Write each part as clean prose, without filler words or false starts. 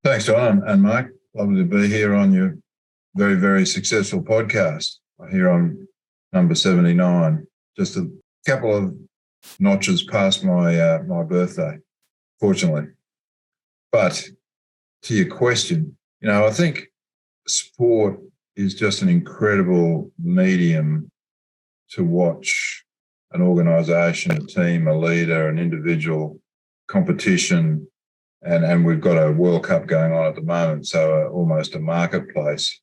Thanks, John and Mark. Lovely to be here on your very, very successful podcast. Here on number 79, just a couple of notches past my birthday, fortunately. But to your question, I think sport is just an incredible medium to watch an organisation, a team, a leader, an individual, competition, and we've got a World Cup going on at the moment, so almost a marketplace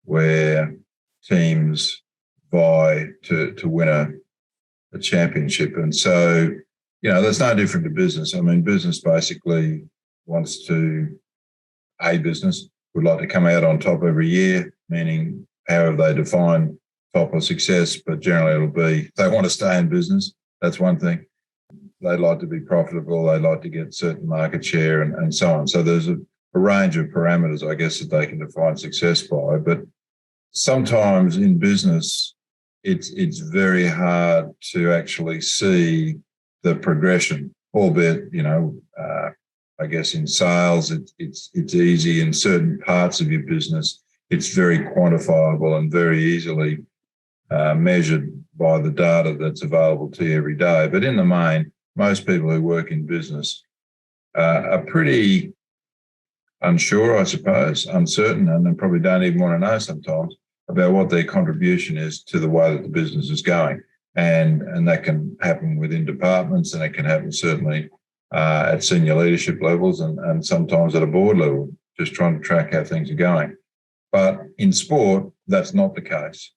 where teams vie to win a championship. And so, that's no different to business. I mean, business basically wants to, business would like to come out on top every year, meaning however they define top or success, but generally it'll be they want to stay in business. That's one thing. They like to be profitable. They like to get certain market share and so on. So there's a range of parameters, I guess, that they can define success by. But sometimes in business, it's very hard to actually see the progression, albeit, I guess in sales, it's easy. In certain parts of your business, it's very quantifiable and very easily measured by the data that's available to you every day. But in the main, most people who work in business are pretty unsure, I suppose, uncertain, and they probably don't even want to know sometimes about what their contribution is to the way that the business is going. And that can happen within departments, and it can happen certainly at senior leadership levels and sometimes at a board level, just trying to track how things are going. But in sport, that's not the case,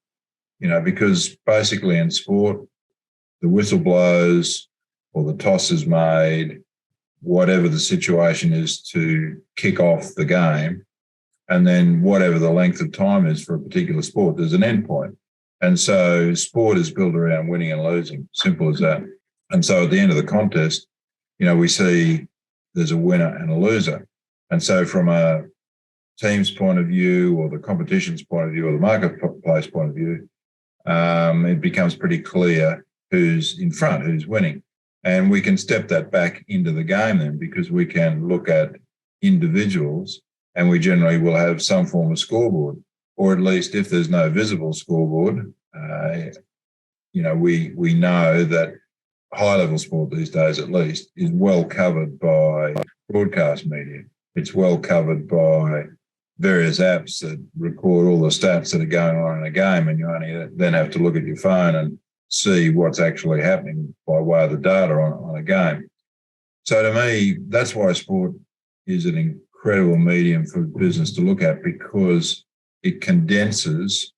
because basically in sport, the whistle blows or the toss is made, whatever the situation is to kick off the game, and then whatever the length of time is for a particular sport, there's an end point. And so sport is built around winning and losing, simple as that. And so at the end of the contest, we see there's a winner and a loser. And so from a team's point of view or the competition's point of view or the marketplace point of view, it becomes pretty clear who's in front, who's winning. And we can step that back into the game then, because we can look at individuals and we generally will have some form of scoreboard, or at least if there's no visible scoreboard, we know that high-level sport these days at least is well covered by broadcast media. It's well covered by various apps that record all the stats that are going on in a game, and you only then have to look at your phone and see what's actually happening by way of the data on a game. So to me, that's why sport is an incredible medium for business to look at, because it condenses,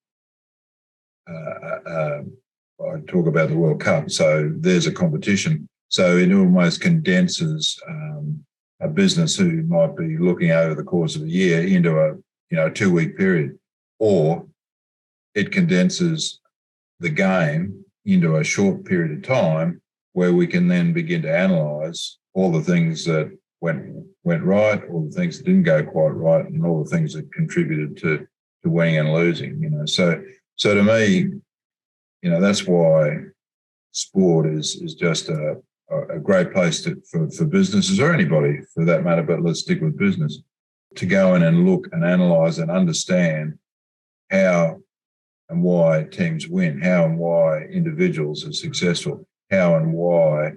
I talk about the World Cup, so there's a competition. So it almost condenses a business who might be looking over the course of a year into a 2-week period, or it condenses the game into a short period of time where we can then begin to analyse all the things that went right, all the things that didn't go quite right, and all the things that contributed to winning and losing. So to me, that's why sport is just a great place for businesses, or anybody for that matter, but let's stick with business, to go in and look and analyse and understand how and why teams win, how and why individuals are successful, how and why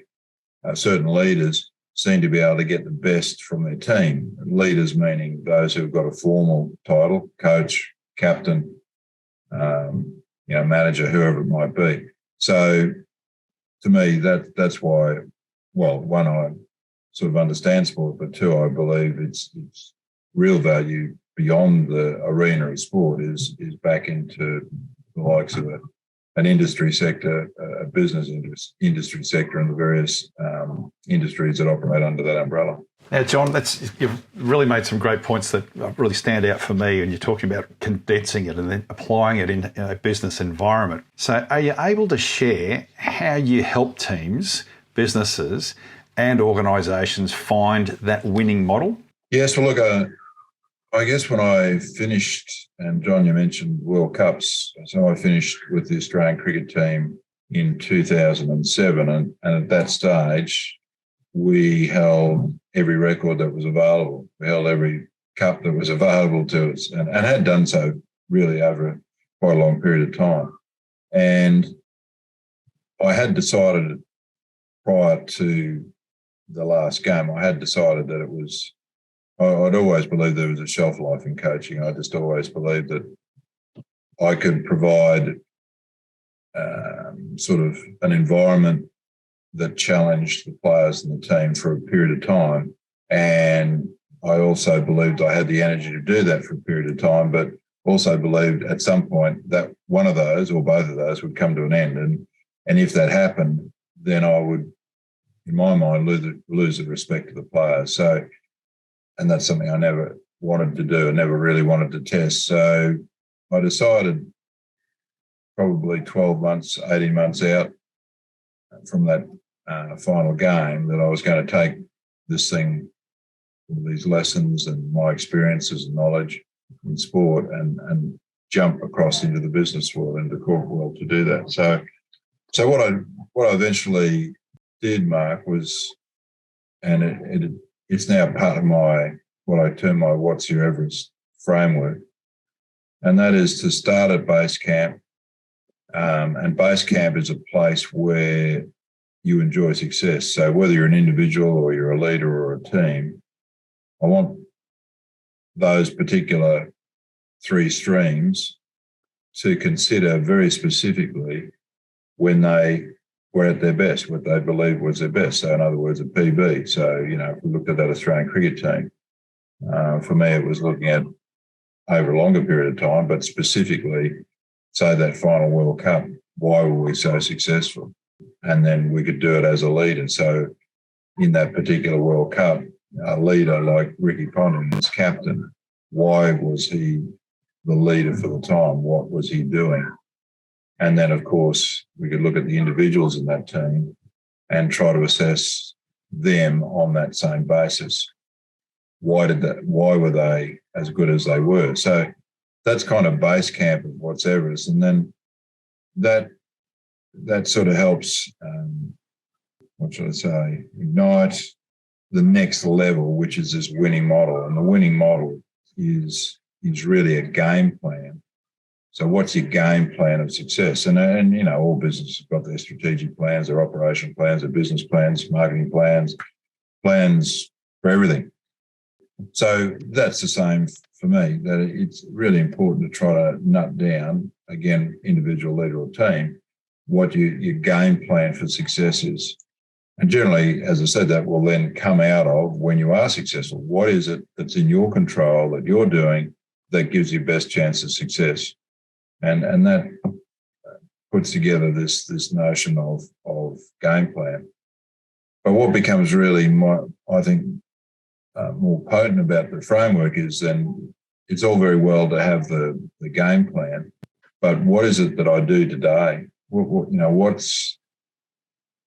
certain leaders seem to be able to get the best from their team. Leaders meaning those who've got a formal title, coach, captain, manager, whoever it might be. So to me, that's why, well, one, I sort of understand sport, but two, I believe its real value beyond the arena of sport is back into the likes of an industry sector, a business industry sector, and the various industries that operate under that umbrella. Now, John, you've really made some great points that really stand out for me, and you're talking about condensing it and then applying it in a business environment. So are you able to share how you help teams, businesses and organisations find that winning model? Yes, well, look, I guess when I finished, and John, you mentioned World Cups, so I finished with the Australian cricket team in 2007, and at that stage, we held every record that was available. We held every cup that was available to us and had done so really over quite a long period of time. And I had decided prior to the last game, I had decided that it was, I'd always believed there was a shelf life in coaching. I just always believed that I could provide sort of an environment that challenged the players and the team for a period of time. And I also believed I had the energy to do that for a period of time, but also believed at some point that one of those or both of those would come to an end. And if that happened, then I would, in my mind, lose the respect of the players. So, and that's something I never wanted to do. I never really wanted to test. So I decided probably 12 months, 18 months out from that final game that I was going to take this thing, these lessons and my experiences and knowledge in sport and jump across into the business world, into the corporate world to do that. So what I eventually did, Mark, was, and it's now part of my, what I term my What's Your Everest framework, and that is to start at base camp. And base camp is a place where you enjoy success. So whether you're an individual or you're a leader or a team, I want those particular three streams to consider very specifically when they were at their best, what they believed was their best. So in other words, a PB. So, if we looked at that Australian cricket team, for me, it was looking at over a longer period of time, but specifically, say that final World Cup, why were we so successful? And then we could do it as a leader. So in that particular World Cup, a leader like Ricky Ponting as captain, why was he the leader for the time? What was he doing? And then, of course, we could look at the individuals in that team and try to assess them on that same basis. Why were they as good as they were? So that's kind of base camp of What's Everest. And then that sort of helps, ignite the next level, which is this winning model. And the winning model is really a game plan. So what's your game plan of success? And all businesses have got their strategic plans, their operation plans, their business plans, marketing plans for everything. So that's the same for me, that it's really important to try to nut down, again, individual, leader or team, what your game plan for success is. And generally, as I said, that will then come out of when you are successful. What is it that's in your control that you're doing that gives you best chance of success? And that puts together this notion of game plan. But what becomes really, more potent about the framework is then it's all very well to have the game plan, but what is it that I do today? What's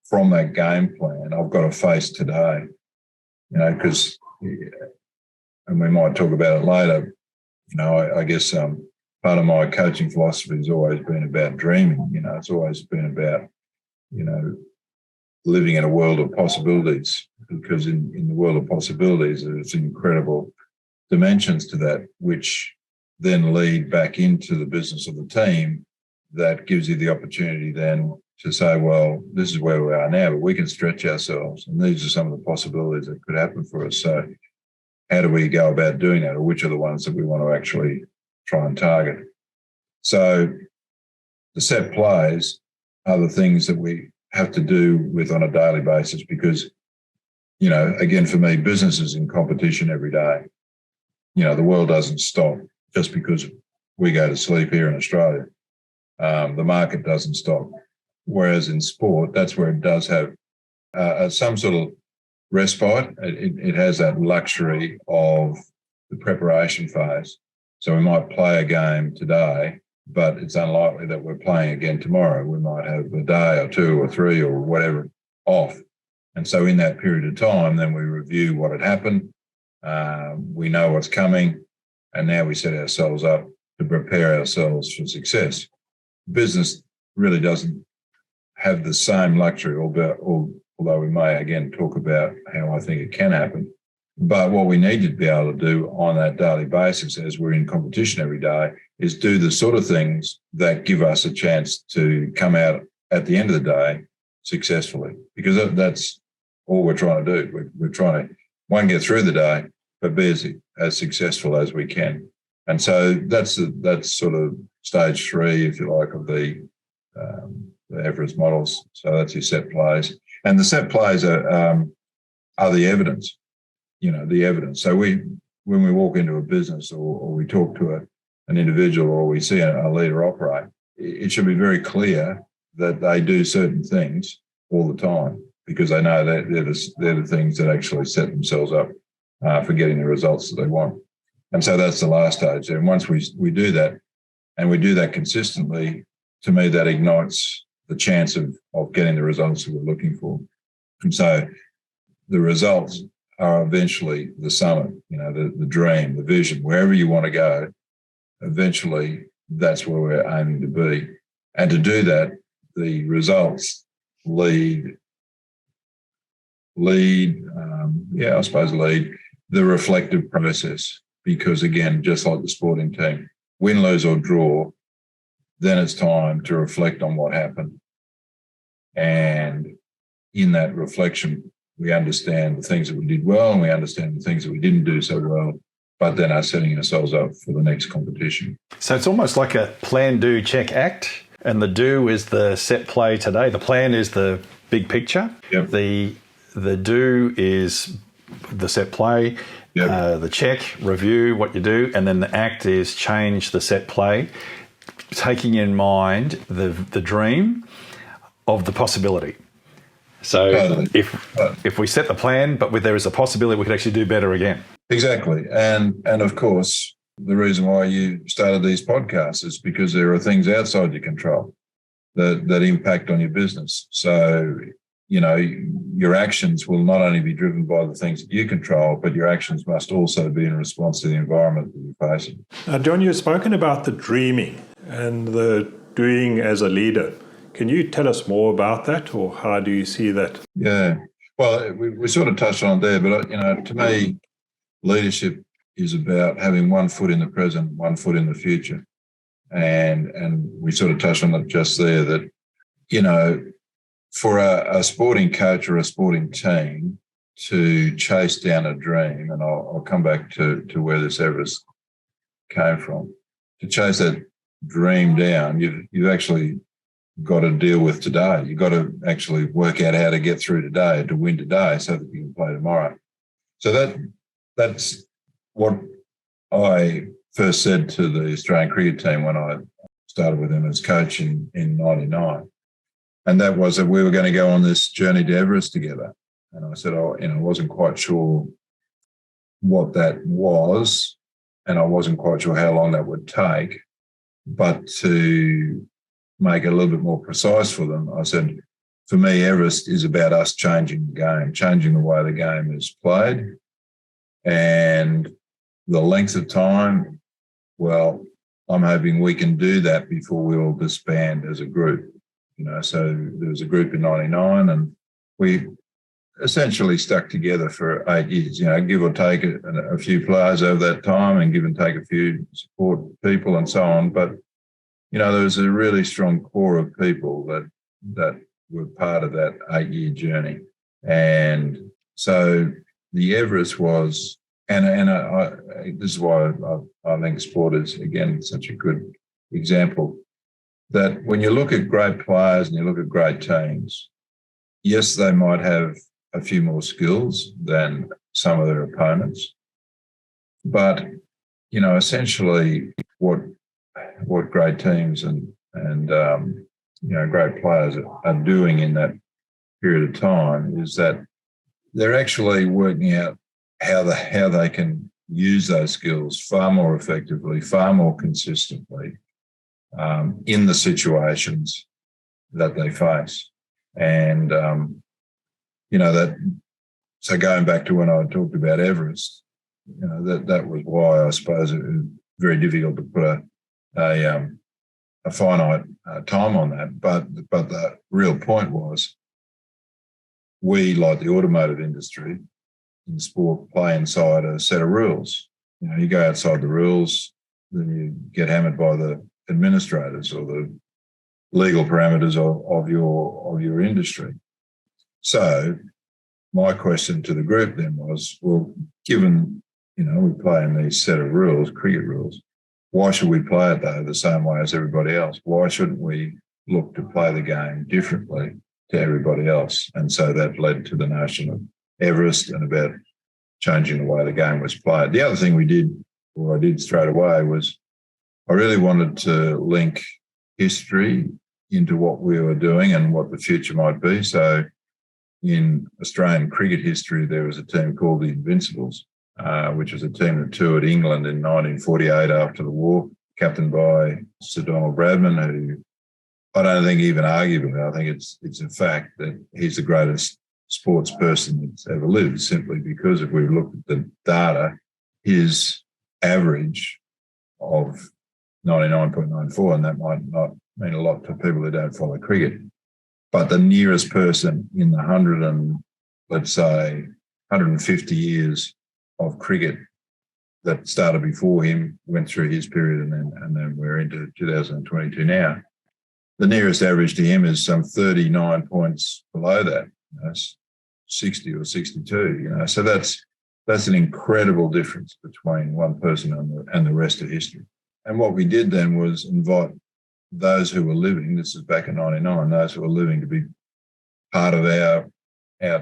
from that game plan I've got to face today? Because, and we might talk about it later, I guess part of my coaching philosophy has always been about dreaming. It's always been about, living in a world of possibilities, because in the world of possibilities, there's incredible dimensions to that, which then lead back into the business of the team that gives you the opportunity then to say, well, this is where we are now, but we can stretch ourselves. And these are some of the possibilities that could happen for us. So how do we go about doing that? Or which are the ones that we want to actually try and target? So the set plays are the things that we have to do with on a daily basis, because, again, for me, business is in competition every day. The world doesn't stop just because we go to sleep here in Australia. The market doesn't stop. Whereas in sport, that's where it does have some sort of respite. It has that luxury of the preparation phase. So we might play a game today, but it's unlikely that we're playing again tomorrow. We might have a day or two or three or whatever off. And so in that period of time, then we review what had happened. We know what's coming, and now we set ourselves up to prepare ourselves for success. Business really doesn't have the same luxury, although we may again talk about how I think it can happen. But what we need to be able to do on that daily basis, as we're in competition every day, is do the sort of things that give us a chance to come out at the end of the day successfully, because that's all we're trying to do. We're trying to, one, get through the day, but be as successful as we can. And so that's sort of stage 3, if you like, of the Everest models. So that's your set plays. And the set plays are the evidence, the evidence. So when we walk into a business or we talk to an individual or we see a leader operate, it should be very clear that they do certain things all the time, because they know that they're the things that actually set themselves up for getting the results that they want. And so that's the last stage. And once we do that, and we do that consistently, to me, that ignites the chance of getting the results that we're looking for. And so the results are eventually the summit, the dream, the vision, wherever you want to go, eventually that's where we're aiming to be. And to do that, the results lead the reflective process. Because again, just like the sporting team, win, lose or draw, then it's time to reflect on what happened. And in that reflection, we understand the things that we did well and we understand the things that we didn't do so well, but then are setting ourselves up for the next competition. So it's almost like a plan, do, check, act. And the do is the set play today. The plan is the big picture. Yep. The do is the set play. Yep. The check, review what you do, and then the act is change the set play, taking in mind the dream of the possibility. So totally. If we set the plan, but there is a possibility we could actually do better again. Exactly. And of course, the reason why you started these podcasts is because there are things outside your control that impact on your business. So, your actions will not only be driven by the things that you control, but your actions must also be in response to the environment that you're facing. John, you've spoken about the dreaming and the doing as a leader. Can you tell us more about that, or how do you see that? Yeah. Well, we sort of touched on it there, but, to me, leadership is about having one foot in the present, one foot in the future. And we sort of touched on it just there that, for a sporting coach or a sporting team to chase down a dream, and I'll come back to where this Everest came from, to chase that dream down, you've actually got to deal with today. You've got to actually work out how to get through today, to win today so that you can play tomorrow. So that's what I first said to the Australian cricket team when I started with them as coach in 99. And that was that we were going to go on this journey to Everest together. And I said, I wasn't quite sure what that was, and I wasn't quite sure how long that would take. But to make it a little bit more precise for them, I said, for me, Everest is about us changing the game, changing the way the game is played. And the length of time, well, I'm hoping we can do that before we all disband as a group. So there was a group in 99 and we essentially stuck together for 8 years, give or take a few players over that time and give and take a few support people and so on. But, there was a really strong core of people that were part of that 8-year journey. And so the Everest was, and this is why I think sport is, again, such a good example, that when you look at great players and you look at great teams, yes, they might have a few more skills than some of their opponents, but essentially what great teams and great players are doing in that period of time is that they're actually working out how they can use those skills far more effectively, far more consistently in the situations that they face. And, so going back to when I talked about Everest, that was why I suppose it was very difficult to put a finite time on that. But the real point was we, like the automotive industry in sport, play inside a set of rules. You go outside the rules, then you get hammered by the administrators or the legal parameters of your industry. So my question to the group then was, well, given, we play in these set of rules, cricket rules, why should we play it, though, the same way as everybody else? Why shouldn't we look to play the game differently to everybody else? And so that led to the notion of Everest and about changing the way the game was played. The other thing I did straight away was I really wanted to link history into what we were doing and what the future might be. So in Australian cricket history, there was a team called the Invincibles, which was a team that toured England in 1948 after the war, captained by Sir Donald Bradman, who I don't think even arguably, I think it's a fact that he's the greatest sports person that's ever lived, simply because if we looked at the data, his average of 99.94, and that might not mean a lot to people who don't follow cricket, but the nearest person in the 150 years of cricket that started before him, went through his period, and then we're into 2022 now. The nearest average to him is some 39 points below that, 60 or 62. So that's an incredible difference between one person and the rest of history. And what we did then was invite those who were living, this is back in 99, those who were living to be part of our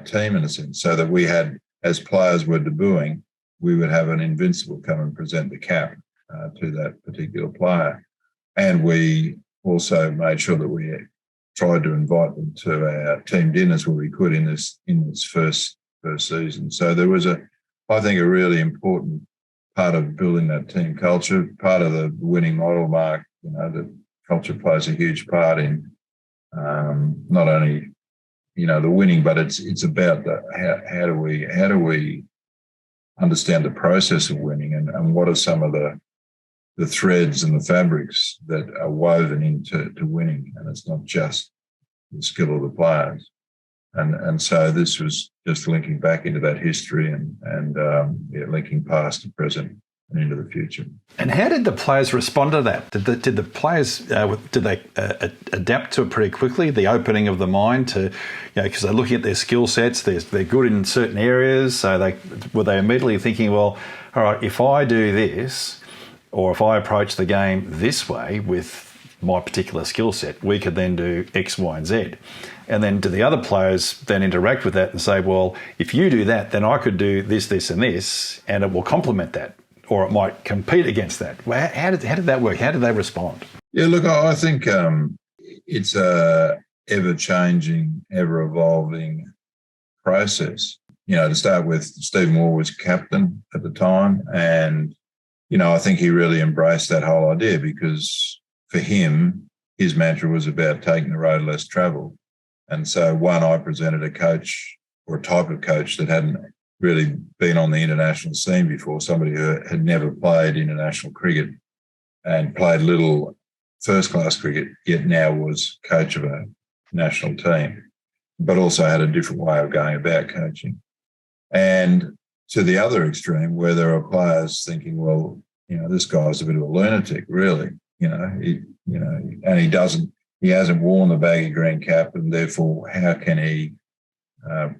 team in a sense, so that we had, as players were debuting, we would have an Invincible come and present the cap to that particular player. And we also made sure that we tried to invite them to our team dinners where we could in this first season. So there was I think a really important part of building that team culture, part of the winning model, Mark, that culture plays a huge part in not only, the winning, but it's about how do we understand the process of winning and what are some of the threads and the fabrics that are woven into winning. And it's not just the skill of the players. And so this was just linking back into that history and linking past and present and into the future. And how did the players respond to that? Did the players adapt to it pretty quickly? The opening of the mind to, because they're looking at their skill sets, they're good in certain areas. So were they immediately thinking, well, all right, if I do this, or if I approach the game this way with my particular skill set, we could then do X, Y, and Z. And then do the other players then interact with that and say, well, if you do that, then I could do this, this, and this, and it will complement that, or it might compete against that. Well, how did that work? How did they respond? Yeah, look, I think it's a ever-changing, ever-evolving process. To start with, Steve Moore was captain at the time, and I think he really embraced that whole idea because for him, his mantra was about taking the road less travelled. And so, I presented a coach or a type of coach that hadn't really been on the international scene before, somebody who had never played international cricket and played little first-class cricket, yet now was coach of a national team, but also had a different way of going about coaching. And to the other extreme, where there are players thinking, well, this guy's a bit of a lunatic, really, and he hasn't worn the baggy green cap, and therefore how can he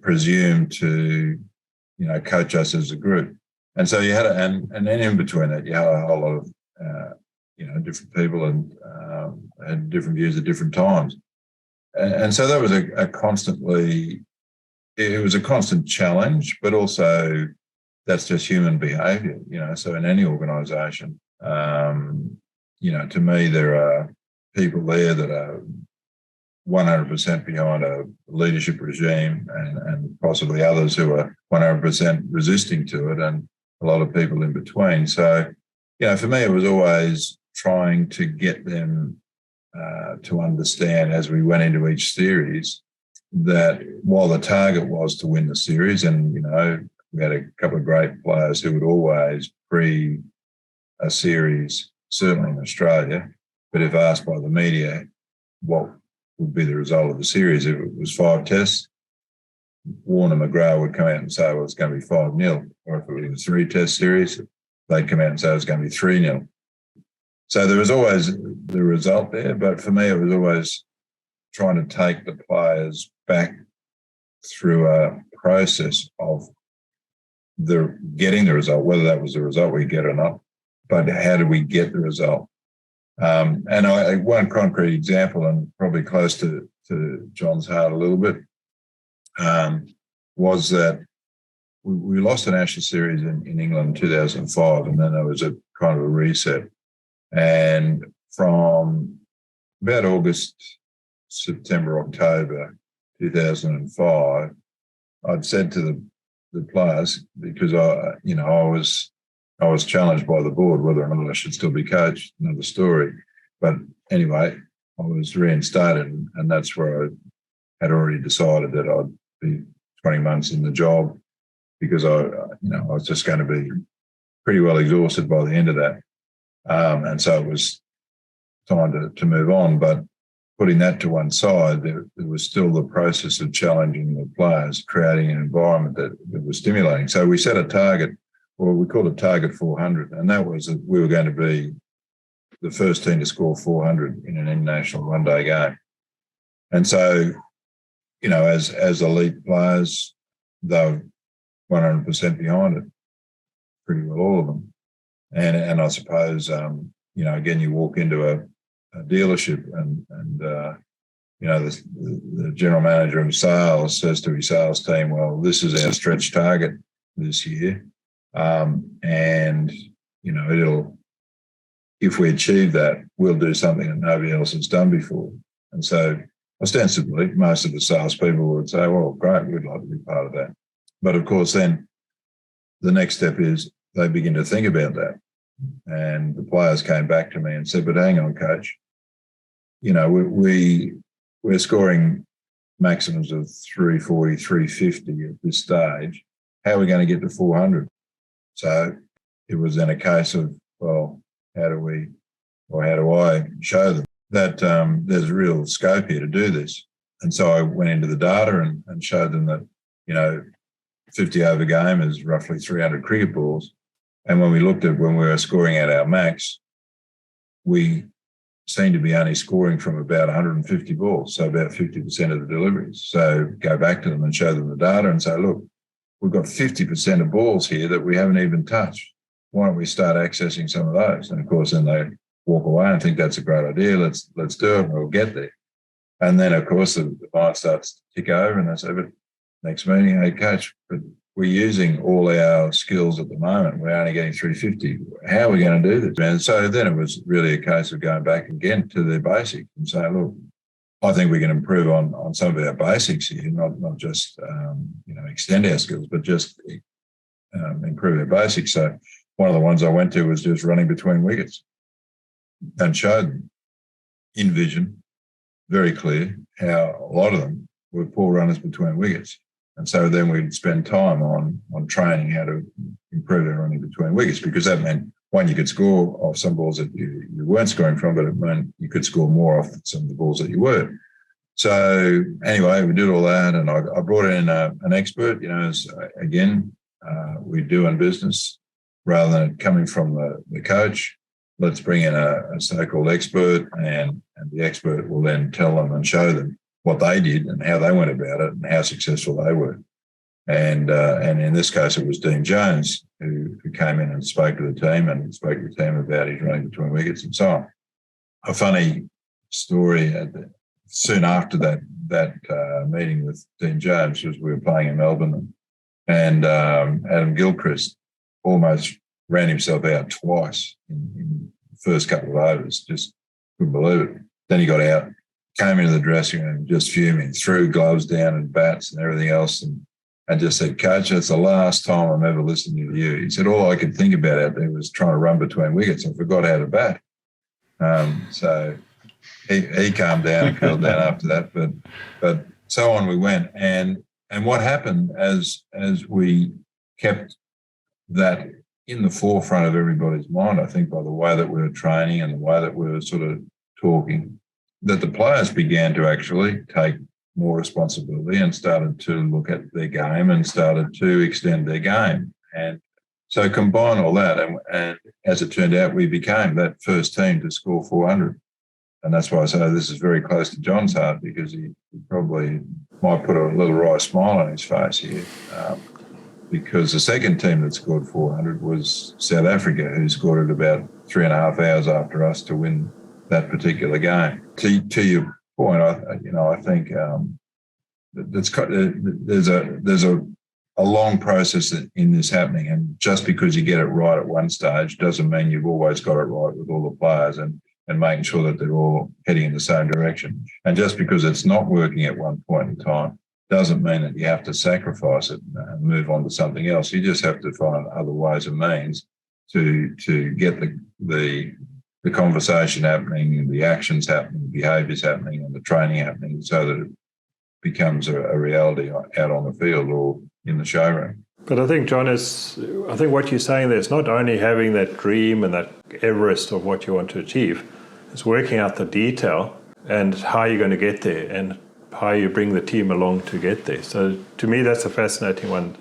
presume to, coach us as a group? And so you had, and then in between that, you had a whole lot of, different people and had different views at different times. And so that was a constant challenge, but also that's just human behaviour, so in any organisation, to me, there are people there that are 100% behind a leadership regime and possibly others who are 100% resisting to it, and a lot of people in between. So, for me, it was always trying to get them to understand as we went into each series that while the target was to win the series, and, we had a couple of great players who would always pre a series, certainly in Australia, but if asked by the media what would be the result of the series, if it was 5 tests, Warner McGrath would come out and say, well, it's going to be 5-0. Or if it was a 3-test series, they'd come out and say it was going to be 3-0. So there was always the result there. But for me, it was always trying to take the players back through a process of getting the result, whether that was the result we get or not, but how did we get the result? And one concrete example, and probably close to John's heart a little bit, was that we lost an Ashes series in England in 2005, and then there was a kind of a reset. And from about August, September, October 2005, I'd said to the players, because I was challenged by the board whether or not I should still be coached, another story. But anyway, I was reinstated, and that's where I had already decided that I'd be 20 months in the job, because I was just going to be pretty well exhausted by the end of that. And so it was time to move on. But putting that to one side, there was still the process of challenging the players, creating an environment that was stimulating. So we set a target, or we called it Target 400, and that was that we were going to be the first team to score 400 in an international one-day game. And so, as elite players, they were 100% behind it, pretty well all of them. And I suppose, again, you walk into a dealership and the general manager of sales says to his sales team, well, this is our stretch target this year. If we achieve that, we'll do something that nobody else has done before. And so ostensibly, most of the salespeople would say, well, great, we'd like to be part of that. But of course, then the next step is they begin to think about that. And the players came back to me and said, but hang on, coach, we're scoring maximums of 340, 350 at this stage. How are we going to get to 400? So it was then a case of, well, how do I show them that there's real scope here to do this? And so I went into the data and showed them that, 50 over game is roughly 300 cricket balls. And when we looked at when we were scoring at our max, we seemed to be only scoring from about 150 balls, so about 50% of the deliveries. So go back to them and show them the data and say, look, we've got 50% of balls here that we haven't even touched. Why don't we start accessing some of those? And of course, then they walk away and think that's a great idea. Let's do it and we'll get there. And then, of course, the mind starts to tick over and they say, but next meeting, hey, coach, but we're using all our skills at the moment. We're only getting 350. How are we going to do this? And so then it was really a case of going back again to their basics and saying, look, I think we can improve on some of our basics here, not just, extend our skills, but just improve our basics. So one of the ones I went to was just running between wickets and showed them in vision, very clear, how a lot of them were poor runners between wickets. And so then we'd spend time on training how to improve our running between wickets, because that meant, one, you could score off some balls that you weren't scoring from, but it meant you could score more off some of the balls that you were. So anyway, we did all that, and I brought in an expert, again, we do in business, rather than coming from the coach. Let's bring in a so-called expert, and the expert will then tell them and show them what they did and how they went about it and how successful they were. And in this case, it was Dean Jones who came in and spoke to the team about his running between wickets and so on. A funny story, soon after that meeting with Dean Jones, was we were playing in Melbourne, and Adam Gilchrist almost ran himself out twice in the first couple of overs. Just couldn't believe it. Then he got out, came into the dressing room just fuming, threw gloves down and bats and everything else, and just said, Coach, that's the last time I'm ever listening to you. He said, all I could think about out there was trying to run between wickets and forgot how to bat. So he calmed down and cooled down after that. But so on we went. And what happened as we kept that in the forefront of everybody's mind, I think, by the way that we were training and the way that we were sort of talking, that the players began to actually take more responsibility and started to look at their game and started to extend their game. And so combine all that, and as it turned out, we became that first team to score 400. And that's why I say this is very close to John's heart, because he probably might put a little wry smile on his face here, because the second team that scored 400 was South Africa, who scored it about 3.5 hours after us to win that particular game. To your point, I think there's a long process in this happening, and just because you get it right at one stage doesn't mean you've always got it right with all the players, and making sure that they're all heading in the same direction. And just because it's not working at one point in time doesn't mean that you have to sacrifice it and move on to something else. You just have to find other ways and means to get the conversation happening, the actions happening, the behaviours happening, and the training happening, so that it becomes a reality out on the field or in the showroom. But I think, John, I think what you're saying there is not only having that dream and that Everest of what you want to achieve, it's working out the detail and how you're going to get there and how you bring the team along to get there. So to me, that's a fascinating one.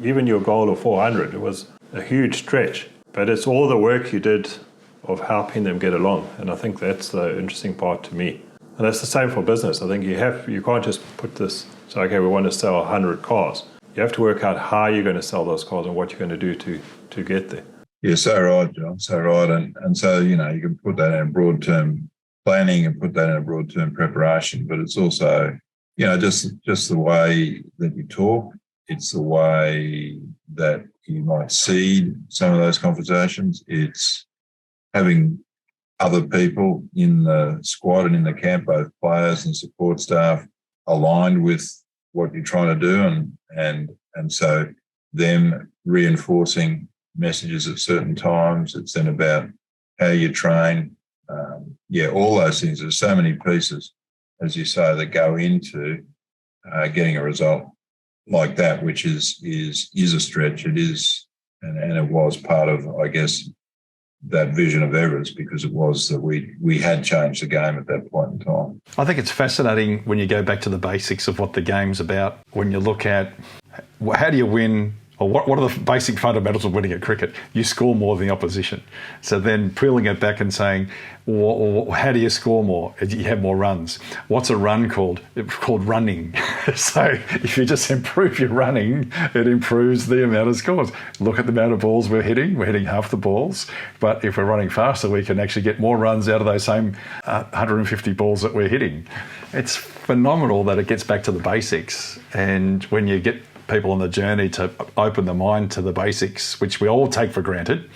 Even your goal of 400, it was a huge stretch, but it's all the work you did of helping them get along. And I think that's the interesting part to me. And that's the same for business. I think you can't just put this, so okay, we want to sell 100 cars. You have to work out how you're going to sell those cars and what you're going to do to get there. Yeah, so right, John, so right. And so, you can put that in a broad term planning and put that in a broad term preparation, but it's also, just the way that you talk. It's the way that you might seed some of those conversations. It's having other people in the squad and in the camp, both players and support staff, aligned with what you're trying to do, and so them reinforcing messages at certain times. It's then about how you train. All those things. There's so many pieces, as you say, that go into getting a result like that, which is a stretch. It is, and it was part of, I guess, that vision of Everest, because it was that we had changed the game at that point in time. I think it's fascinating when you go back to the basics of what the game's about. When you look at how do you win, or what are the basic fundamentals of winning at cricket? You score more than the opposition. So then peeling it back and saying, how do you score more? You have more runs. What's a run called? It's called running. So if you just improve your running, it improves the amount of scores. Look at the amount of balls we're hitting. We're hitting half the balls. But if we're running faster, we can actually get more runs out of those same 150 balls that we're hitting. It's phenomenal that it gets back to the basics. And when you get people on the journey to open the mind to the basics, which we all take for granted,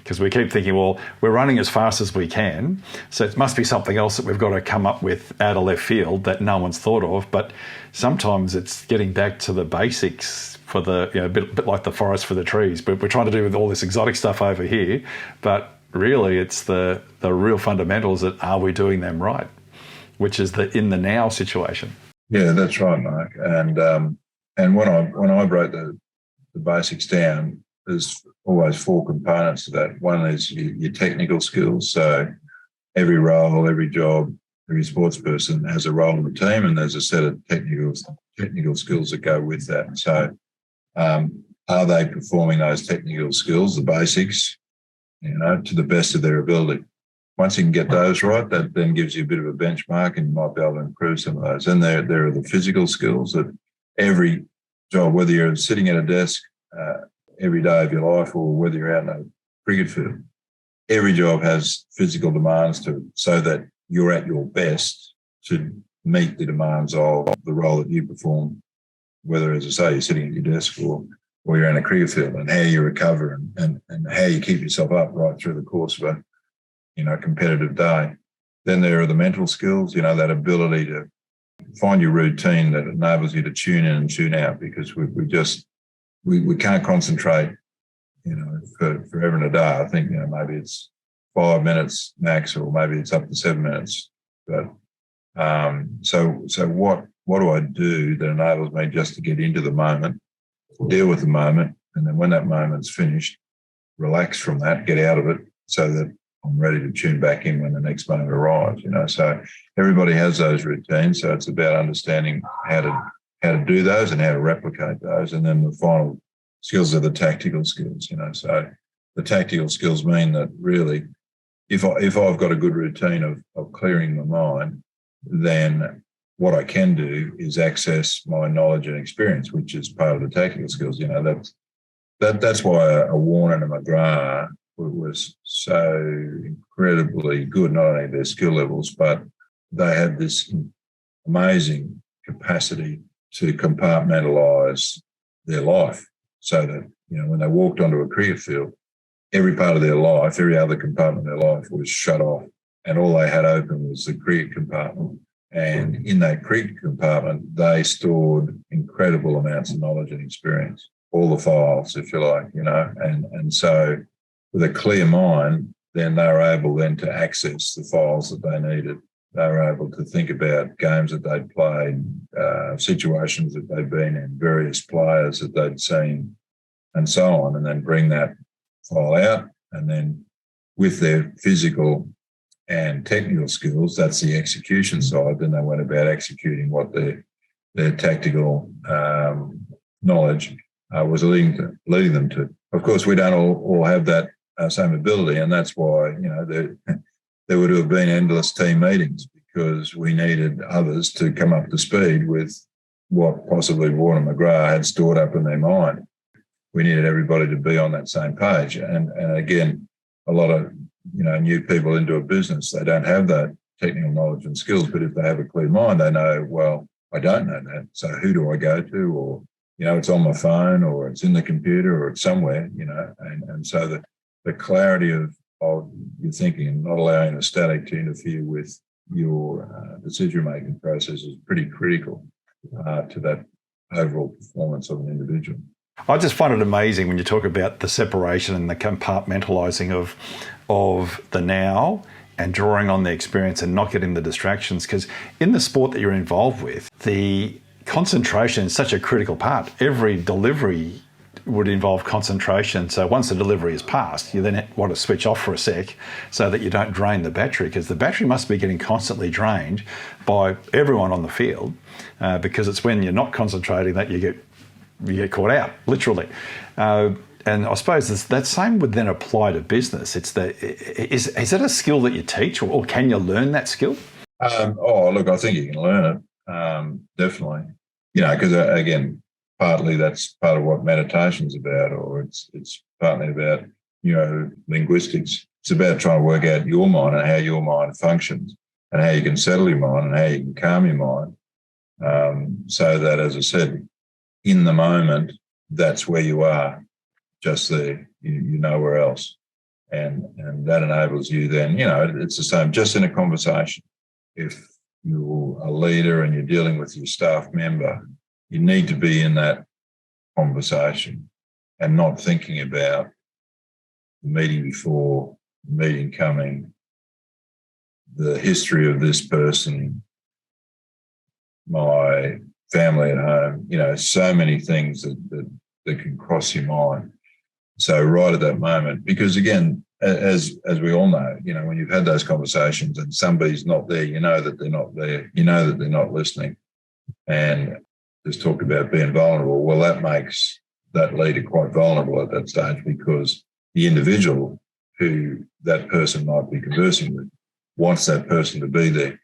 because we keep thinking, well, we're running as fast as we can, so it must be something else that we've got to come up with out of left field that no one's thought of. But sometimes it's getting back to the basics for the, a bit like the forest for the trees. But we're trying to do with all this exotic stuff over here, but really it's the real fundamentals that are we doing them right, which is the in the now situation. Yeah, that's right, Mark. And when I break the basics down, there's always four components to that. One is your technical skills. So every role, every job, every sports person has a role in the team, and there's a set of technical skills that go with that. So are they performing those technical skills, the basics, to the best of their ability? Once you can get those right, that then gives you a bit of a benchmark, and you might be able to improve some of those. And there are the physical skills that every job, whether you're sitting at a desk every day of your life or whether you're out in a cricket field, every job has physical demands to it, so that you're at your best to meet the demands of the role that you perform, whether, as I say, you're sitting at your desk or you're in a cricket field, and how you recover and how you keep yourself up right through the course of a competitive day. Then there are the mental skills, that ability to find your routine that enables you to tune in and tune out, because we can't concentrate, forever and a day. I think, maybe it's 5 minutes max, or maybe it's up to 7 minutes. But so what do I do that enables me just to get into the moment, deal with the moment, and then when that moment's finished, relax from that, get out of it, so that I'm ready to tune back in when the next moment arrives. So everybody has those routines. So it's about understanding how to do those and how to replicate those. And then the final skills are the tactical skills. So the tactical skills mean that really, if I've got a good routine of clearing my mind, then what I can do is access my knowledge and experience, which is part of the tactical skills. That's why a Warner and a McGrath was so incredibly good, not only their skill levels, but they had this amazing capacity to compartmentalise their life so that, when they walked onto a cricket field, every part of their life, every other compartment of their life was shut off, and all they had open was the cricket compartment. And in that cricket compartment, they stored incredible amounts of knowledge and experience, all the files, if you like, and so with a clear mind, then they were able then to access the files that they needed. They were able to think about games that they'd played, situations that they'd been in, various players that they'd seen, and so on, and then bring that file out. And then with their physical and technical skills, that's the execution side. Then they went about executing what their tactical knowledge was leading them to. Of course, we don't all have that same ability, and that's why there would have been endless team meetings, because we needed others to come up to speed with what possibly Warner McGrath had stored up in their mind. We needed everybody to be on that same page, and again, a lot of new people into a business, they don't have that technical knowledge and skills, but if they have a clear mind, they know, well, I don't know that, so who do I go to? Or it's on my phone, or it's in the computer, or it's somewhere, and so the clarity of your thinking and not allowing the static to interfere with your decision-making process is pretty critical to that overall performance of an individual. I just find it amazing when you talk about the separation and the compartmentalising of the now and drawing on the experience and not getting the distractions, because in the sport that you're involved with, the concentration is such a critical part. Every delivery would involve concentration. So once the delivery is passed, you then want to switch off for a sec so that you don't drain the battery, because the battery must be getting constantly drained by everyone on the field, because it's when you're not concentrating that you get caught out, literally. And I suppose that same would then apply to business. Is that a skill that you teach, or can you learn that skill? Look, I think you can learn it, definitely. Because again, partly that's part of what meditation's about, or it's partly about linguistics. It's about trying to work out your mind and how your mind functions, and how you can settle your mind and how you can calm your mind, so that, as I said, in the moment, that's where you are, just there, you nowhere else. And that enables you then, it's the same, just in a conversation. If you're a leader and you're dealing with your staff member, you need to be in that conversation and not thinking about the meeting before, the meeting coming, the history of this person, my family at home, so many things that can cross your mind. So right at that moment, because again, as we all know, when you've had those conversations and somebody's not there, that they're not there, that they're not listening. And just talked about being vulnerable. Well, that makes that leader quite vulnerable at that stage, because the individual who that person might be conversing with wants that person to be there.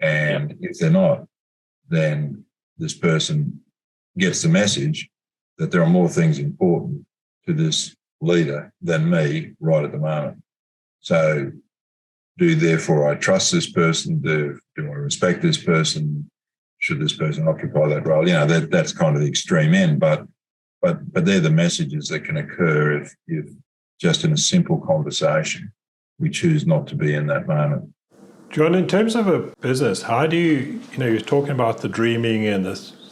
And if they're not, then this person gets the message that there are more things important to this leader than me right at the moment. So therefore I trust this person? Do I respect this person? Should this person occupy that role? That's kind of the extreme end, but they're the messages that can occur if just in a simple conversation we choose not to be in that moment. John, in terms of a business, how do you, you're talking about the dreaming and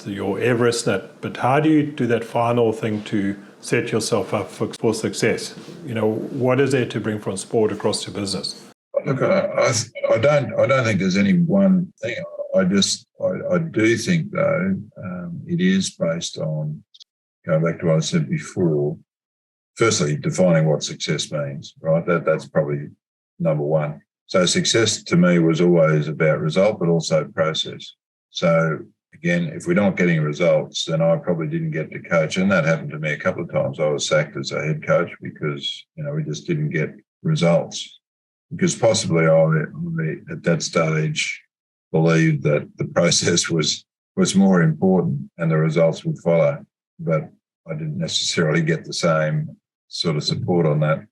your Everest, but how do you do that final thing to set yourself up for success? What is there to bring from sport across your business? Look, I don't think there's any one thing. I do think, though, it is based on, going back to what I said before, firstly, defining what success means, right? That's probably number one. So success to me was always about result, but also process. So again, if we're not getting results, then I probably didn't get to coach. And that happened to me a couple of times. I was sacked as a head coach because, we just didn't get results. Because possibly I at that stage, believed that the process was more important and the results would follow. But I didn't necessarily get the same sort of support on that,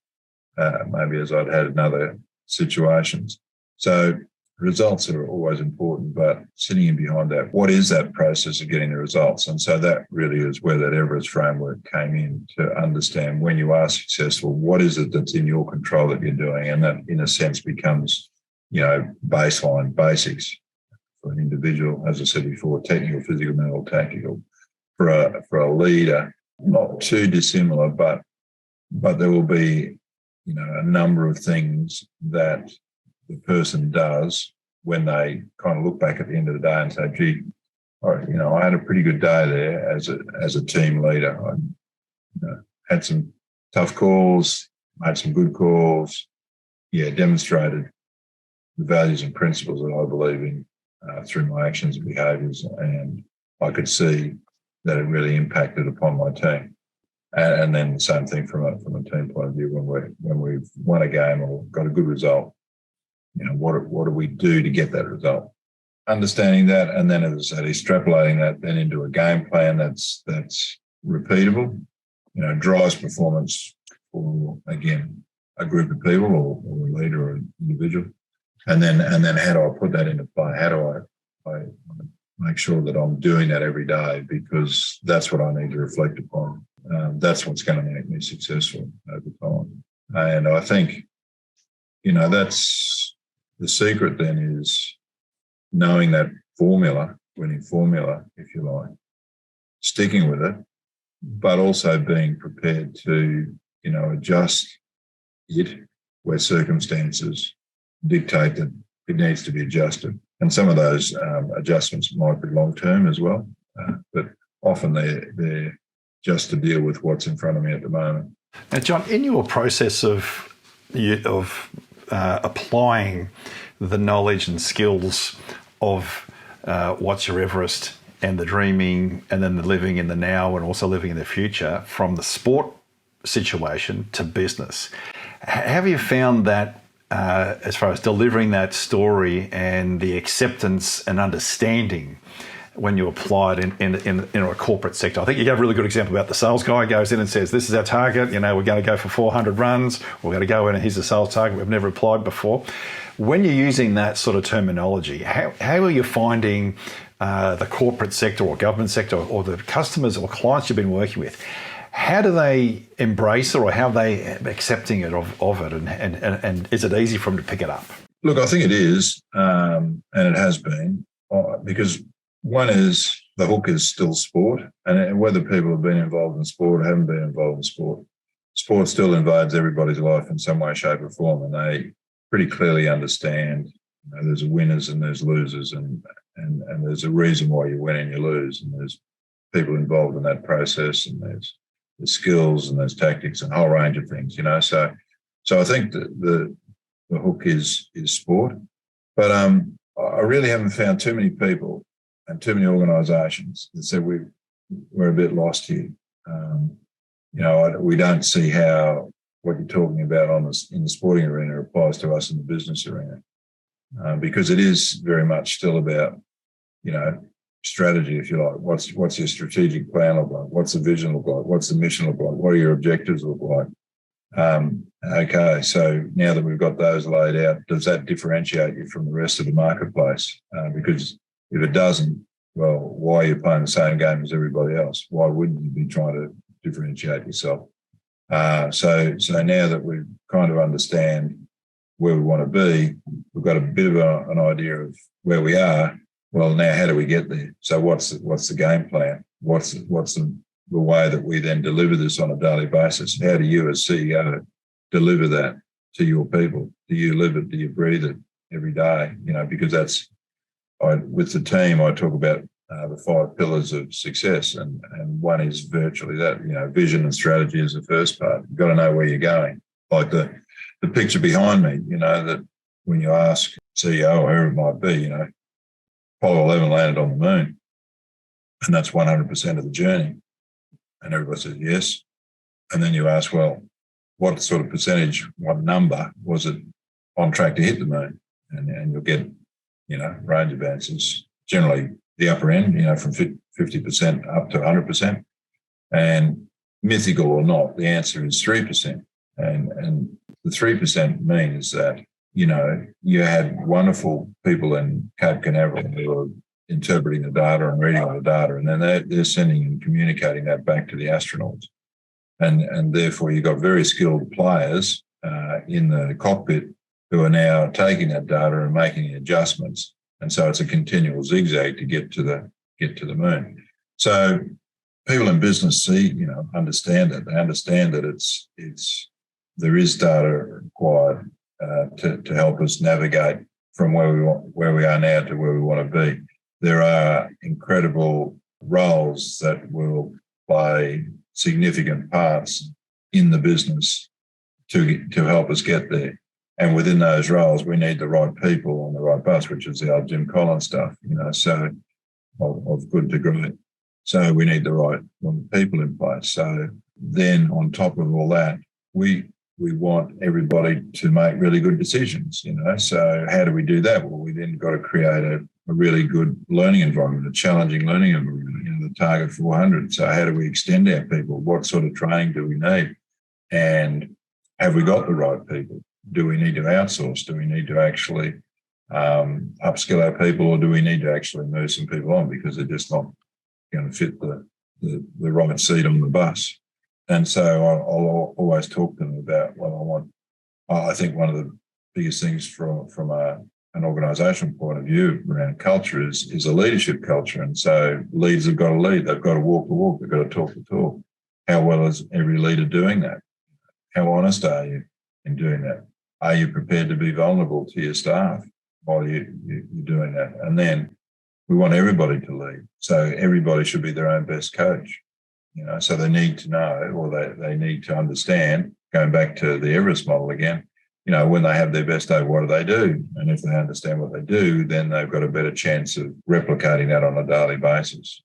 maybe as I'd had in other situations. So results are always important, but sitting in behind that, what is that process of getting the results? And so that really is where that Everest framework came in, to understand when you are successful, what is it that's in your control that you're doing? And that, in a sense, becomes, baseline basics for an individual, as I said before, technical, physical, mental, tactical. For a leader, not too dissimilar, but there will be, a number of things that the person does when they kind of look back at the end of the day and say, gee, I had a pretty good day there as a team leader. I had some tough calls, made some good calls, demonstrated the values and principles that I believe in through my actions and behaviours, and I could see that it really impacted upon my team. And then the same thing from a team point of view, when we've won a game or got a good result, what do we do to get that result? Understanding that, and then, as I said, extrapolating that then into a game plan that's repeatable, drives performance for, again, a group of people or a leader or an individual. And then how do I put that into play? How do I make sure that I'm doing that every day? Because that's what I need to reflect upon. That's what's going to make me successful over time. And I think, that's the secret then, is knowing that formula, winning formula, if you like, sticking with it, but also being prepared to, adjust it where circumstances dictate that it needs to be adjusted. And some of those adjustments might be long-term as well, but often they're just to deal with what's in front of me at the moment. Now, John, in your process of applying the knowledge and skills of What's Your Everest and the dreaming and then the living in the now and also living in the future from the sport situation to business, have you found that as far as delivering that story and the acceptance and understanding when you apply it in a corporate sector? I think you gave a really good example about the sales guy goes in and says, this is our target, we're going to go for 400 runs, we're going to go in and here's the sales target, we've never applied before. When you're using that sort of terminology, how are you finding the corporate sector or government sector or the customers or clients you've been working with, how do they embrace it, or how are they accepting it of it, and is it easy for them to pick it up? Look, I think it is, and it has been, because one is the hook is still sport, and whether people have been involved in sport or haven't been involved in sport still invades everybody's life in some way, shape or form, and they pretty clearly understand there's winners and there's losers, and there's a reason why you win and you lose, and there's people involved in that process, and there's the skills and there's tactics and a whole range of things, So I think the hook is sport, but I really haven't found too many people and too many organisations that said we're a bit lost here. We don't see how what you're talking about in the sporting arena applies to us in the business arena, because it is very much still about, strategy, if you like. What's your strategic plan look like? What's the vision look like? What's the mission look like? What do your objectives look like? Okay, so now that we've got those laid out, does that differentiate you from the rest of the marketplace? Because if it doesn't, well, why are you playing the same game as everybody else? Why wouldn't you be trying to differentiate yourself? So now that we kind of understand where we want to be, we've got a bit of an idea of where we are. Well, now how do we get there? So what's the game plan? What's the way that we then deliver this on a daily basis? How do you as CEO deliver that to your people? Do you live it? Do you breathe it every day? Because that's, with the team, I talk about the 5 pillars of success, and one is virtually that. Vision and strategy is the first part. You've got to know where you're going. Like the the picture behind me, that when you ask CEO or whoever it might be, Apollo 11 landed on the moon, and that's 100% of the journey. And everybody says yes. And then you ask, well, what sort of percentage, what number was it on track to hit the moon? And you'll get, range of answers, generally the upper end, from 50% up to 100%. And mythical or not, the answer is 3%. And the 3% means that, you had wonderful people in Cape Canaveral who were interpreting the data and reading all the data, and then they're sending and communicating that back to the astronauts. And therefore, you've got very skilled players in the cockpit who are now taking that data and making adjustments. And so it's a continual zigzag to get to the moon. So people in business understand it. They understand that there is data required to help us navigate from where we are now to where we want to be. There are incredible roles that will play significant parts in the business to help us get there. And within those roles, we need the right people on the right bus, which is the old Jim Collins stuff, so of good to great. So we need the right people in place. So then on top of all that, we want everybody to make really good decisions, So how do we do that? Well, we then got to create a really good learning environment, a challenging learning environment, the target 400. So how do we extend our people? What sort of training do we need? And have we got the right people? Do we need to outsource? Do we need to actually upskill our people, or do we need to actually move some people on because they're just not going to fit the right seat on the bus? And so I'll always talk to them about I think one of the biggest things from an organisational point of view around culture is a leadership culture. And so leaders have got to lead. They've got to walk the walk. They've got to talk the talk. How well is every leader doing that? How honest are you in doing that? Are you prepared to be vulnerable to your staff while you're doing that? And then we want everybody to lead. So everybody should be their own best coach. So they need to know, or they need to understand, going back to the Everest model again, when they have their best day, what do they do? And if they understand what they do, then they've got a better chance of replicating that on a daily basis,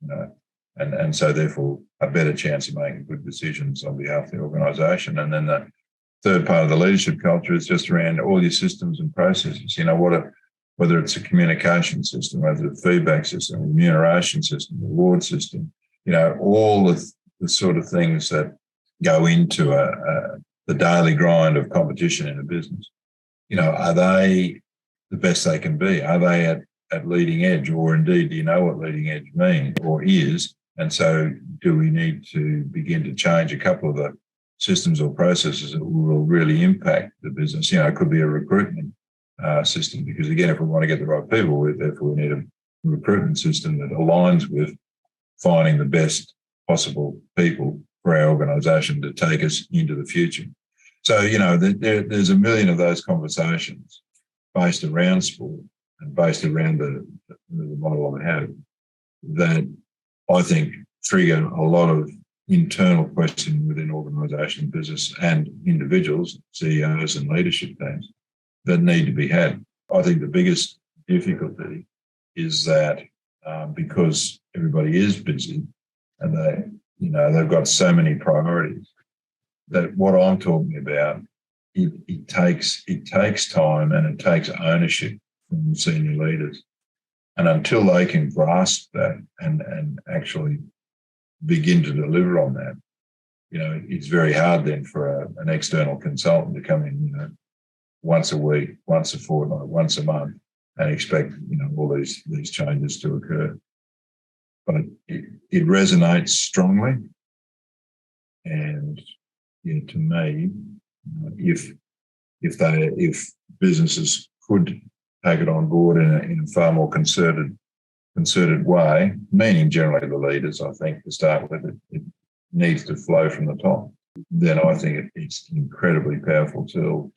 and so therefore a better chance of making good decisions on behalf of the organisation. And then the third part of the leadership culture is just around all your systems and processes. Whether it's a communication system, whether it's a feedback system, a remuneration system, reward system, all the sort of things that go into the daily grind of competition in a business. Are they the best they can be? Are they at leading edge, or indeed, do you know what leading edge means or is? And so do we need to begin to change a couple of the systems or processes that will really impact the business? It could be a recruitment system, because again, if we want to get the right people, therefore we need a recruitment system that aligns with finding the best possible people for our organisation to take us into the future. So, there's a million of those conversations based around sport and based around the model I have that I think trigger a lot of internal questioning within organisation, business and individuals, CEOs and leadership teams that need to be had. I think the biggest difficulty is that because everybody is busy and they've got so many priorities, that what I'm talking about, it takes time and it takes ownership from senior leaders. And until they can grasp that and actually begin to deliver on that, it's very hard then for an external consultant to come in, once a week, once a fortnight, once a month, and expect, all these changes to occur. But it resonates strongly. And to me, if businesses could take it on board in a far more concerted way, meaning generally the leaders, I think, to start with, it needs to flow from the top, then I think it's an incredibly powerful tool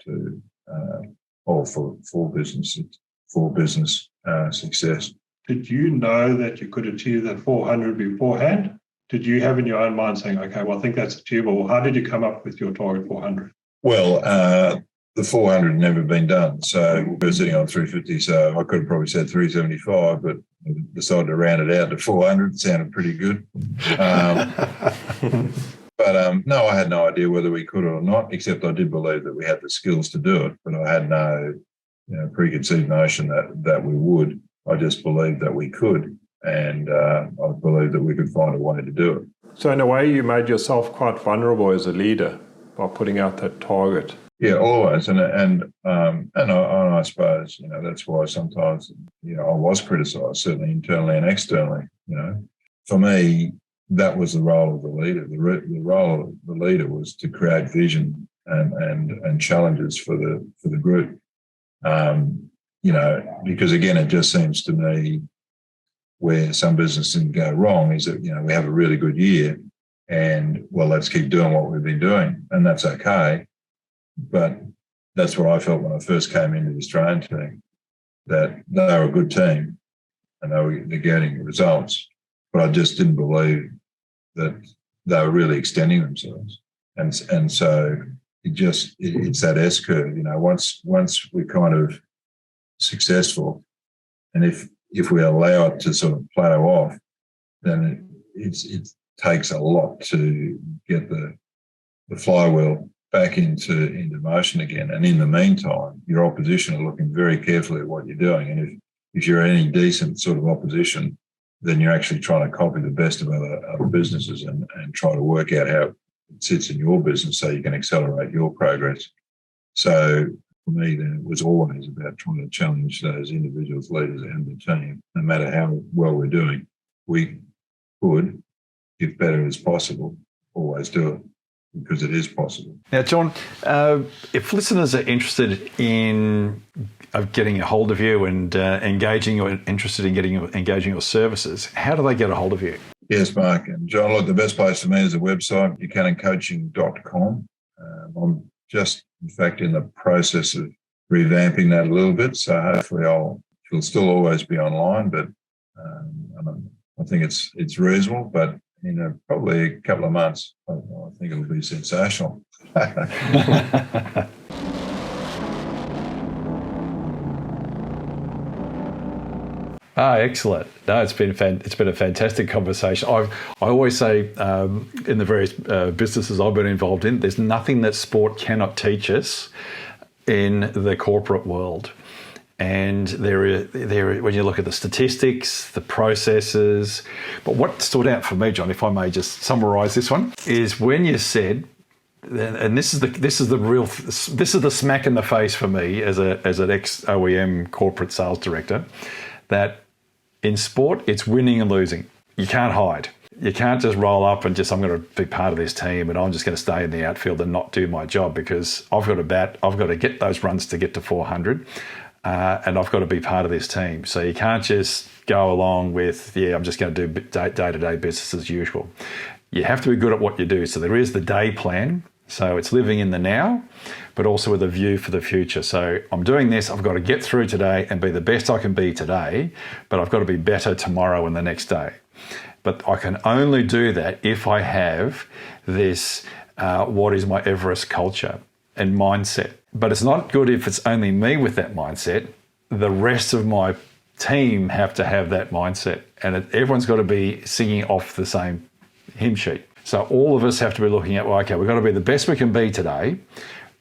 for business success. Did you know that you could achieve that 400 beforehand? Did you have in your own mind saying, okay, well, I think that's achievable? How did you come up with your target 400? Well, the 400 had never been done. So we were sitting on 350. So I could have probably said 375, but I decided to round it out to 400. It sounded pretty good. But no, I had no idea whether we could or not, except I did believe that we had the skills to do it. But I had no preconceived notion that we would. I just believed that we could. And I believed that we could find a way to do it. So in a way, you made yourself quite vulnerable as a leader by putting out that target. Yeah, always, and I suppose that's why sometimes I was criticised, certainly internally and externally. For me, that was the role of the leader. The role of the leader was to create vision and challenges for the group. Because again, it just seems to me where some businesses go wrong is that we have a really good year, and let's keep doing what we've been doing, and that's okay. But that's what I felt when I first came into the Australian team, that they were a good team and they're getting results. But I just didn't believe that they were really extending themselves. And so it's that S curve. Once we're kind of successful, and if we allow it to sort of plateau off, then it takes a lot to get the flywheel back into motion again. And in the meantime, your opposition are looking very carefully at what you're doing. And if you're any decent sort of opposition, then you're actually trying to copy the best of other businesses and try to work out how it sits in your business so you can accelerate your progress. So for me, then it was always about trying to challenge those individuals, leaders and the team. No matter how well we're doing, we could, if better as possible, always do it, because it is possible. Now, John, if listeners are interested in getting a hold of you and engaging or interested in engaging your services, how do they get a hold of you? Yes, Mark. And John, look, the best place for me is the website, buchanancoaching.com. I'm just, in fact, in the process of revamping that a little bit. So hopefully it'll still always be online, but I think it's reasonable. But probably a couple of months, I think it'll be sensational. Excellent. No, it's been a fantastic conversation. I always say in the various businesses I've been involved in, there's nothing that sport cannot teach us in the corporate world. And there, when you look at the statistics, the processes, but what stood out for me, John, if I may just summarise this one, is when you said, and this is the smack in the face for me as an ex-OEM corporate sales director, that in sport it's winning and losing. You can't hide. You can't just roll up and I'm going to be part of this team and I'm just going to stay in the outfield and not do my job because I've got to bat, I've got to get those runs to get to 400. And I've got to be part of this team. So you can't just go along with, I'm just going to do day-to-day business as usual. You have to be good at what you do. So there is the day plan. So it's living in the now, but also with a view for the future. So I'm doing this, I've got to get through today and be the best I can be today, but I've got to be better tomorrow and the next day. But I can only do that if I have this, what is my Everest culture and mindset. But it's not good if it's only me with that mindset. The rest of my team have to have that mindset. And everyone's got to be singing off the same hymn sheet. So all of us have to be looking at, we've got to be the best we can be today,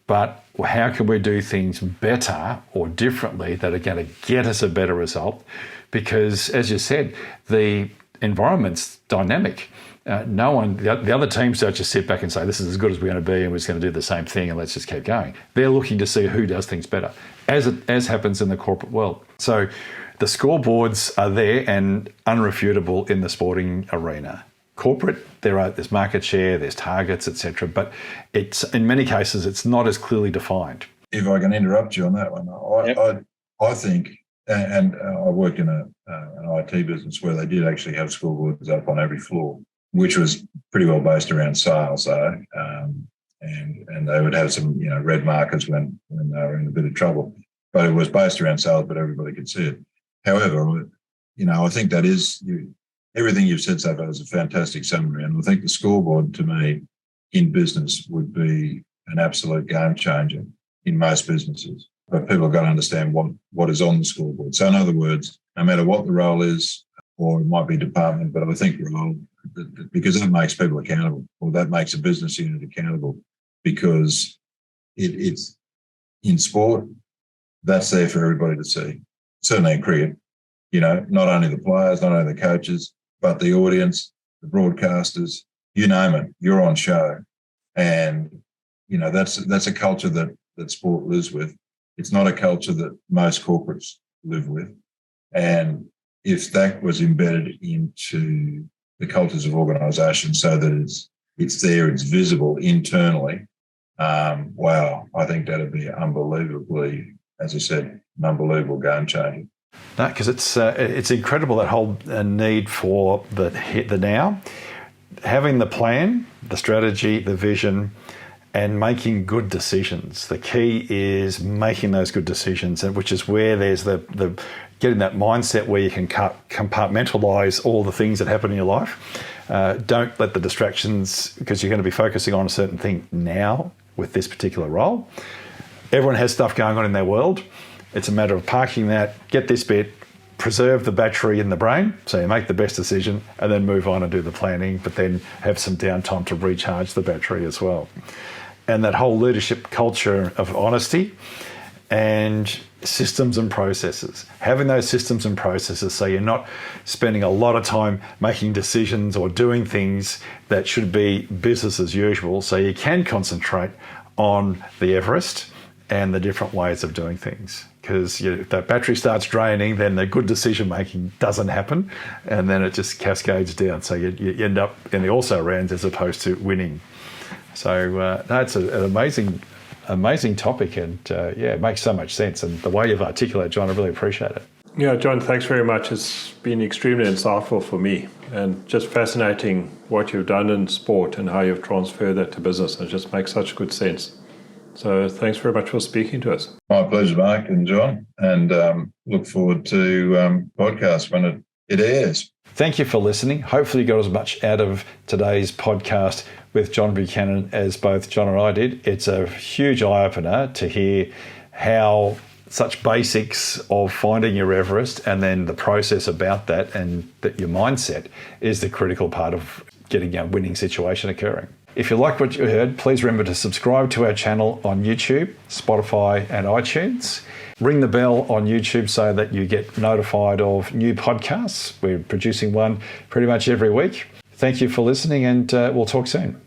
but how can we do things better or differently that are going to get us a better result? Because, as you said, the environment's dynamic. The other teams don't just sit back and say, this is as good as we're going to be and we're just going to do the same thing and let's just keep going. They're looking to see who does things better, as happens in the corporate world. So the scoreboards are there and unrefutable in the sporting arena. Corporate, there's market share, there's targets, etc. But it's in many cases, it's not as clearly defined. If I can interrupt you on that one, I think, and I worked in an IT business where they did actually have scoreboards up on every floor, which was pretty well based around sales, though, and they would have some, red markers when they were in a bit of trouble. But it was based around sales, but everybody could see it. However, I think that is everything you've said so far is a fantastic summary, and I think the scoreboard to me in business would be an absolute game changer. in most businesses. But people have got to understand what is on the scoreboard. So in other words, no matter what the role is, or it might be department, but I think role, because that makes people accountable, or that makes a business unit accountable, because it's in sport, that's there for everybody to see. Certainly in cricket, not only the players, not only the coaches, but the audience, the broadcasters, you name it, you're on show. And, that's a culture that sport lives with. It's not a culture that most corporates live with. And if that was embedded into the cultures of organisations so that it's there, it's visible internally, wow, I think that'd be unbelievably, as I said, an unbelievable game changer. No, because it's incredible, that whole need for the now, having the plan, the strategy, the vision, and making good decisions. The key is making those good decisions, which is where there's the getting that mindset where you can compartmentalise all the things that happen in your life. Don't let the distractions, because you're going to be focusing on a certain thing now with this particular role. Everyone has stuff going on in their world. It's a matter of parking that, get this bit, preserve the battery in the brain, so you make the best decision, and then move on and do the planning, but then have some downtime to recharge the battery as well. And that whole leadership culture of honesty and systems and processes. Having those systems and processes so you're not spending a lot of time making decisions or doing things that should be business as usual, so you can concentrate on the Everest and the different ways of doing things. Because if that battery starts draining, then the good decision making doesn't happen, and then it just cascades down. So you end up in the also rans as opposed to winning. So it's an amazing topic, and it makes so much sense. And the way you've articulated, John, I really appreciate it. Yeah, John, thanks very much. It's been extremely insightful for me, and just fascinating what you've done in sport and how you've transferred that to business. It just makes such good sense. So thanks very much for speaking to us. My pleasure, Mark and John, and look forward to podcast when it airs. Thank you for listening. Hopefully you got as much out of today's podcast with John Buchanan as both John and I did. It's a huge eye-opener to hear how such basics of finding your Everest and then the process about that, and that your mindset is the critical part of getting a winning situation occurring. If you like what you heard, please remember to subscribe to our channel on YouTube, Spotify and iTunes. Ring the bell on YouTube so that you get notified of new podcasts. We're producing one pretty much every week. Thank you for listening, and we'll talk soon.